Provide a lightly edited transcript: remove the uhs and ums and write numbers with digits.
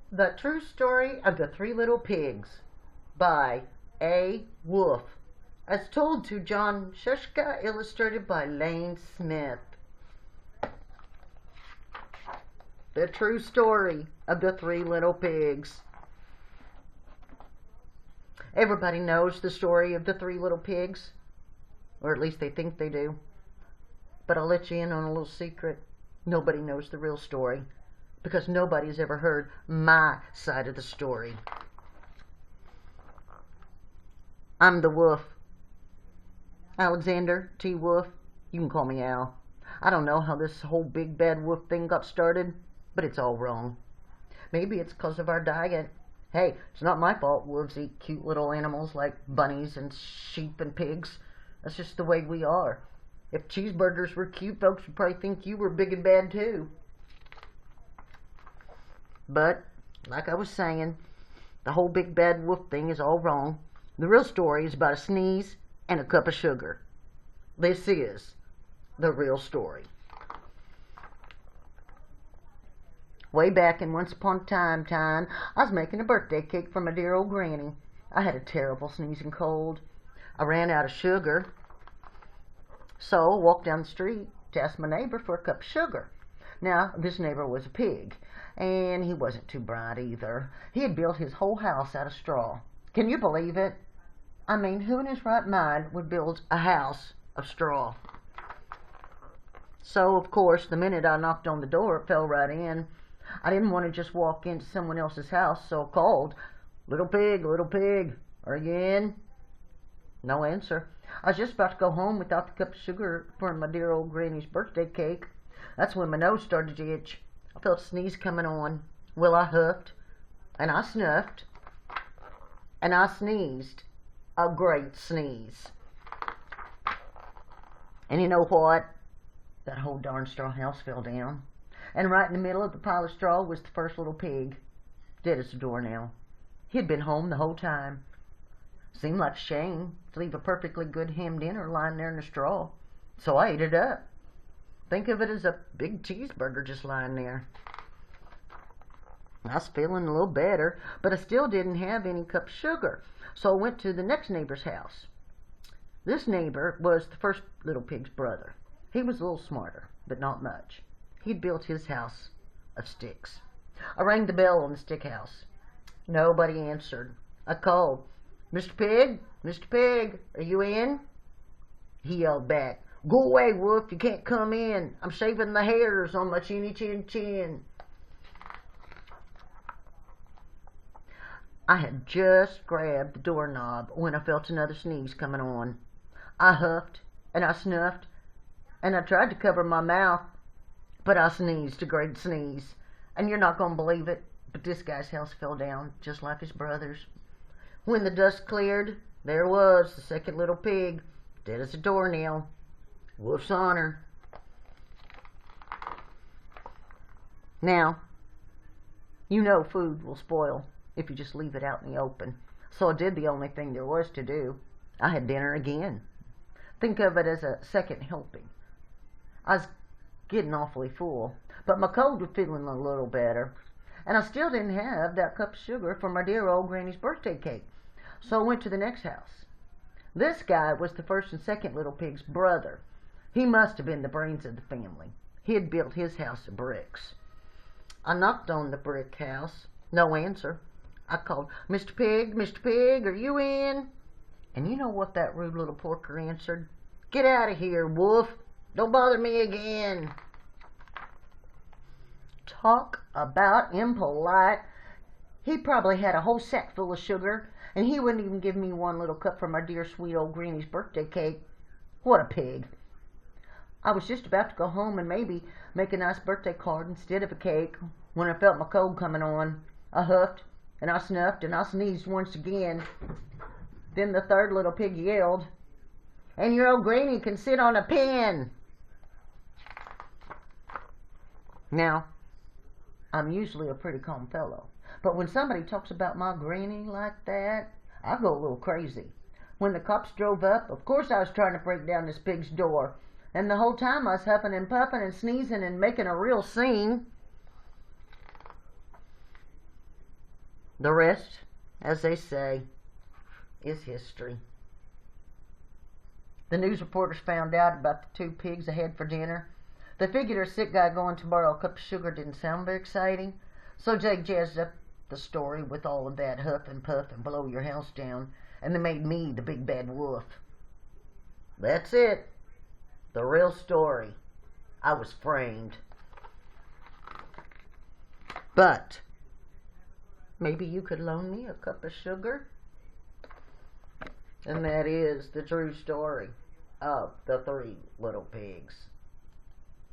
The True Story of the Three Little Pigs by A. Wolfe, as told to Jon Scieszka, illustrated by Lane Smith. The True Story of the Three Little Pigs. Everybody knows the story of the Three Little Pigs, or at least they think they do. But I'll let you in on a little secret. Nobody knows the real story, because nobody's ever heard my side of the story. I'm the wolf. Alexander T. Wolf. You can call me Al. I don't know how this whole big bad wolf thing got started, but it's all wrong. Maybe it's because of our diet. Hey, it's not my fault wolves eat cute little animals like bunnies and sheep and pigs. That's just the way we are. If cheeseburgers were cute, folks would probably think you were big and bad too. But, like I was saying, the whole big bad wolf thing is all wrong. The real story is about a sneeze and a cup of sugar. This is the real story. Way back in Once Upon a Time, I was making a birthday cake for my dear old granny. I had a terrible sneezing cold. I ran out of sugar, so I walked down the street to ask my neighbor for a cup of sugar. Now, this neighbor was a pig, and he wasn't too bright either. He had built his whole house out of straw. Can you believe it? I mean, who in his right mind would build a house of straw? So, of course, the minute I knocked on the door, it fell right in. I didn't want to just walk into someone else's house, so I called, little pig, are you in? No answer. I was just about to go home without the cup of sugar for my dear old granny's birthday cake. That's when my nose started to itch. I felt a sneeze coming on. Well, I huffed, and I snuffed, and I sneezed. A great sneeze. And you know what? That whole darn straw house fell down. And right in the middle of the pile of straw was the first little pig, dead as a doornail. He'd been home the whole time. Seemed like a shame to leave a perfectly good ham dinner lying there in the straw. So I ate it up. Think of it as a big cheeseburger just lying there. I was feeling a little better, but I still didn't have any cup of sugar. So I went to the next neighbor's house. This neighbor was the first little pig's brother. He was a little smarter, but not much. He'd built his house of sticks. I rang the bell on the stick house. Nobody answered. I called, Mr. Pig, are you in? He yelled back, go away, Wolf, you can't come in. I'm shaving the hairs on my chinny chin chin. I had just grabbed the doorknob when I felt another sneeze coming on. I huffed, and I snuffed, and I tried to cover my mouth, but I sneezed a great sneeze. And you're not going to believe it, but this guy's house fell down, just like his brother's. When the dust cleared, there was the second little pig, dead as a doornail. Wolf's honor. Now, you know food will spoil if you just leave it out in the open. So I did the only thing there was to do. I had dinner again. Think of it as a second helping. I was getting awfully full, but my cold was feeling a little better, and I still didn't have that cup of sugar for my dear old granny's birthday cake. So I went to the next house. This guy was the first and second little pig's brother. He must have been the brains of the family. He had built his house of bricks. I knocked on the brick house. No answer. I called, Mr. Pig, are you in? And you know what that rude little porker answered? Get out of here, Wolf. Don't bother me again. Talk about impolite. He probably had a whole sack full of sugar, and he wouldn't even give me one little cup for my dear sweet old granny's birthday cake. What a pig. I was just about to go home and maybe make a nice birthday card instead of a cake when I felt my cold coming on. I huffed, and I snuffed, and I sneezed once again. Then the third little pig yelled, and your old granny can sit on a pen. Now, I'm usually a pretty calm fellow, but when somebody talks about my granny like that, I go a little crazy. When the cops drove up, of course I was trying to break down this pig's door, and the whole time I was huffing and puffing and sneezing and making a real scene. The rest, as they say, is history. The news reporters found out about the 2 pigs ahead for dinner. They figured a sick guy going to borrow a cup of sugar didn't sound very exciting, so Jake jazzed up the story with all of that huff and puff and blow your house down, and they made me the big bad wolf. That's it. The real story. I was framed. But maybe you could loan me a cup of sugar? And that is the true story of the 3 little pigs.